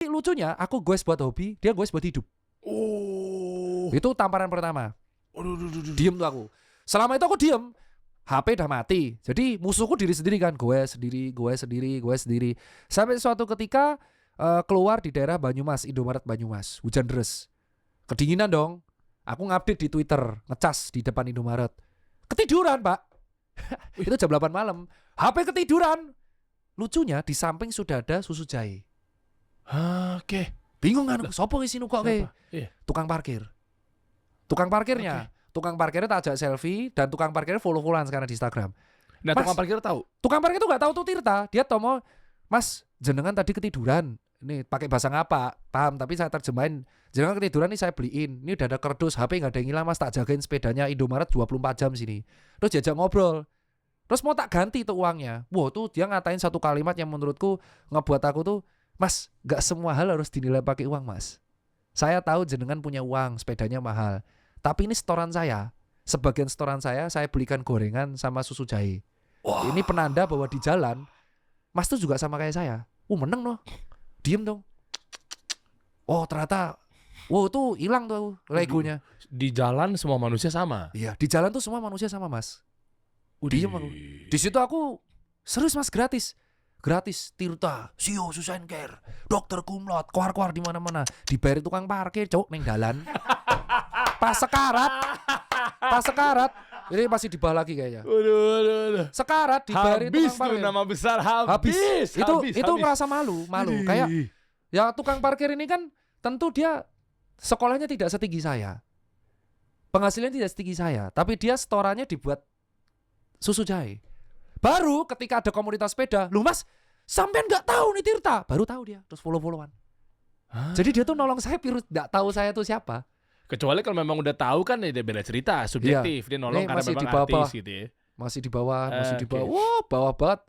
Lucunya aku goes buat hobi, dia goes buat hidup. Itu tamparan pertama. Diem tuh aku. Selama itu aku diem. HP udah mati. Jadi musuhku diri sendiri kan. Gue sendiri. Sampai suatu ketika keluar di daerah Banyumas, Indomaret Banyumas. Hujan deras. Kedinginan dong. Aku ngupdate di Twitter, ngecas di depan Indomaret. Ketiduran, Pak. Itu jam 8 malam. HP ketiduran. Lucunya di samping sudah ada susu jahe. Oke. Bingung kan? Sopo isi kok kayak tukang parkir. Tukang parkirnya tak ajak selfie dan tukang parkirnya follow-followan sekarang di Instagram. Nah, tukang parkir tahu. Tukang parkir itu nggak tahu tuh Tirta. Dia tomo, Mas, jenengan tadi ketiduran. Ini pakai bahasa ngapa? Paham? Tapi saya terjemahin. Jenengan ketiduran nih saya beliin. Ini udah ada kardus, HP nggak ada yang hilang, Mas. Tak jagain sepedanya Indomaret 24 jam sini. Terus diajak ngobrol. Terus mau tak ganti tuh uangnya. Wah, tuh dia ngatain satu kalimat yang menurutku ngebuat aku tuh, Mas, nggak semua hal harus dinilai pakai uang, Mas. Saya tahu jenengan punya uang, sepedanya mahal. Tapi ini setoran saya. Sebagian setoran saya belikan gorengan sama susu jahe. Ini penanda bahwa di jalan, Mas tuh juga sama kayak saya. Meneng loh. Diem dong. Oh ternyata, tuh hilang tuh legonya. Di jalan semua manusia sama. Iya, di jalan tuh semua manusia sama, Mas. Diem aku. Di situ aku serius, Mas, gratis. Tirta, Sio, Susan Care, dokter kumlot, keluar di mana-mana, dibayar tukang parkir, cowok neng dalan. Pas sekarat, ini masih di bawah lagi kayaknya. Sekarat dibayar tukang parkir. Habis nama besar habis. Itu ngerasa malu. Kayak ya tukang parkir ini kan tentu dia sekolahnya tidak setinggi saya, penghasilannya tidak setinggi saya, tapi dia setorannya dibuat susu jahe. Baru ketika ada komunitas sepeda, lu Mas, sampean nggak tahu nih Tirta, baru tahu dia, terus follow-followan. Jadi dia tuh nolong saya, pirut nggak tahu saya tuh siapa. Kecuali kalau memang udah tahu kan dia beda cerita, subjektif. Dia nolong karena memang artis gitu ya. Masih di bawah. Wah, bawah banget.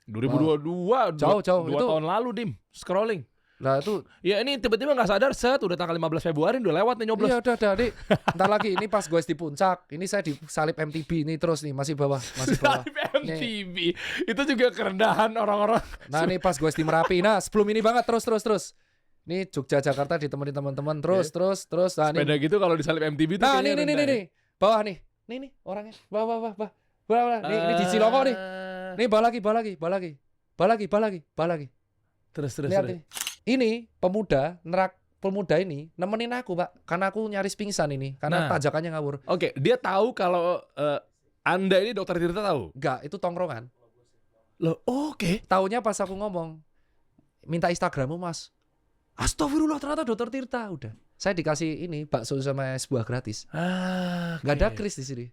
2022, jauh 2 tahun lalu, Dim, scrolling. Nah itu ya ini tiba-tiba gak sadar udah tanggal 15 Februari udah lewat nih nyoblos. Iya udah nih. Ntar lagi ini pas gue di puncak. Ini saya di salib MTB ini terus nih masih bawah. Salib MTB nih. Itu juga kerendahan orang-orang. Nah ini pas gue di Merapi. Nah sebelum ini banget terus. Nih Jogja Jakarta ditemenin teman-teman terus. Nah, sepeda gitu kalau di salib MTB itu nah nih. Bawah nih. Nih orangnya. Bawah. Ini di Cilongok nih. Nih bawah lagi. Terus. Ini pemuda ini nemenin aku, Pak, karena aku nyaris pingsan ini karena tajakannya ngawur. Oke, dia tahu kalau Anda ini dokter Tirta tahu? Enggak, itu tongkrongan. Loh, oke. Taunya pas aku ngomong, minta Instagrammu, Mas. Astagfirullah, ternyata dokter Tirta. Udah, saya dikasih ini bakso sama es buah gratis. Nggak ada Kris di sini.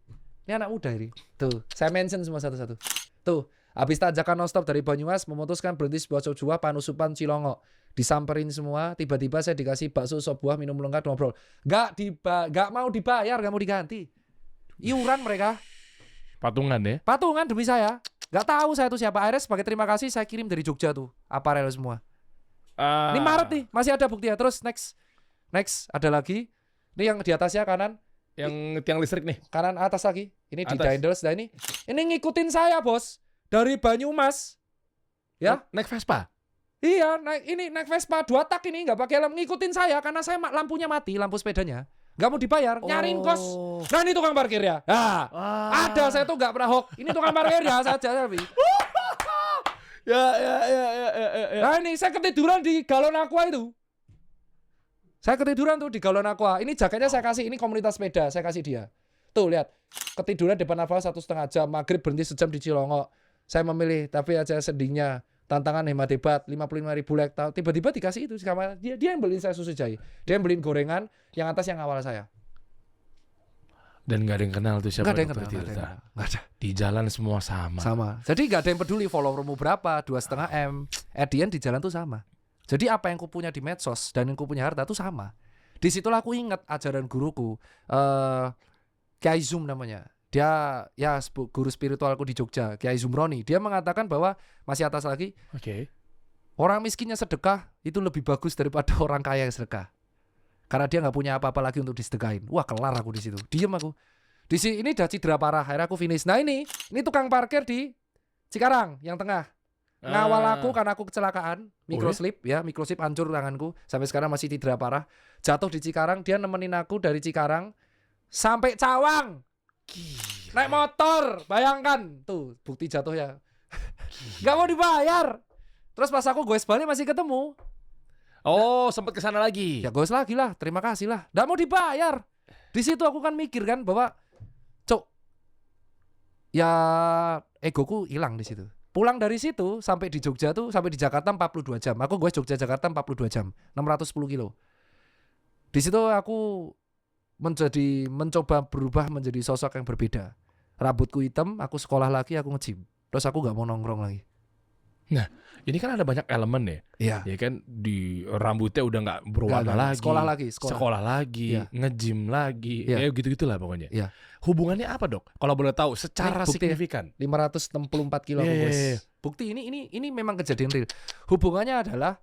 Ini anak muda ini. Tuh, saya mention semua satu-satu. Tuh, habis tajakan nonstop dari Banyumas memutuskan berhenti sebuah sop buah Panusupan Cilongok. Disamperin semua, tiba-tiba saya dikasih bakso sop buah, minum lengkap, ngobrol. Nggak mau dibayar, nggak mau diganti. Iuran mereka. Patungan ya? Patungan demi saya. Nggak tahu saya tuh siapa. Akhirnya sebagai terima kasih saya kirim dari Jogja tuh aparel semua. Ini Maret nih, masih ada buktinya. Terus next ada lagi. Ini yang di atasnya kanan. Yang tiang listrik nih. Kanan atas lagi. Ini di Dinders. Nah ini ngikutin saya, Bos. Dari Banyumas. Ya, naik Vespa. Iya, naik Vespa 2 tak ini nggak pakai helm, ngikutin saya karena saya lampunya mati, lampu sepedanya. Nggak mau dibayar, nyariin kos. Nah ini tukang parkir ya. Ada saya tuh nggak pernah hoax. Ini tukang parkir ya saja tapi. Ya. Nah ini saya ketiduran di galon aqua itu. Saya ketiduran tuh di galon aqua. Ini jaketnya saya kasih, ini komunitas sepeda, saya kasih dia. Tuh lihat, ketiduran depan Alfa 1,5 jam, maghrib berhenti sejam di Cilongok. Saya memilih, tapi aja sedihnya. Tantangan hemat hebat 55.000 like. Tiba-tiba dikasih itu dia yang beliin saya susu jahe, dia yang beliin gorengan, yang atas yang awal saya. Dan gak ada yang kenal tuh siapa dokter Nggak Tirta. ada. Di jalan semua sama. Jadi gak ada yang peduli followermu berapa, 2,5 M. Edian di jalan tuh sama. Jadi apa yang ku punya di medsos dan yang ku punya harta tuh sama. Di situlah aku ingat ajaran guruku, Kiai Zum namanya. Dia ya guru spiritualku di Jogja, Kiai Zumroni. Dia mengatakan bahwa masih atas lagi. Oke. Orang miskinnya sedekah itu lebih bagus daripada orang kaya yang sedekah. Karena dia nggak punya apa-apa lagi untuk disedekahin. Wah kelar aku di situ. Diem aku. Di sini ini udah cedera parah. Akhirnya aku finish. Nah ini tukang parkir di Cikarang yang tengah. ngawal aku karena aku kecelakaan, microslip hancur tanganku, sampai sekarang masih cedera parah. Jatuh di Cikarang, dia nemenin aku dari Cikarang sampai Cawang. Gila. Naik motor, bayangkan tuh bukti jatuhnya. Gak mau dibayar. Terus pas aku goes balik masih ketemu. Oh, sempat kesana lagi. Ya goes lagi lah, terima kasih lah. Gak mau dibayar. Di situ aku kan mikir kan bahwa ya egoku hilang di situ. Pulang dari situ sampai di Jogja tuh, sampai di Jakarta 42 jam. Aku goes Jogja Jakarta 42 jam, 610 kilo. Di situ aku mencoba berubah menjadi sosok yang berbeda. Rambutku hitam, aku sekolah lagi, aku nge-gym. Terus aku gak mau nongkrong lagi. Nah, ini kan ada banyak elemen ya. Iya. Ya kan di rambutnya udah nggak berwarna lagi. Sekolah lagi, Iya. nge-gym lagi. Iya. Ya gitu-gitulah pokoknya. Iya. Hubungannya apa, Dok? Kalau boleh tahu secara signifikan. 564 kilo aku Iya. Bukti ini memang kejadian real. Hubungannya adalah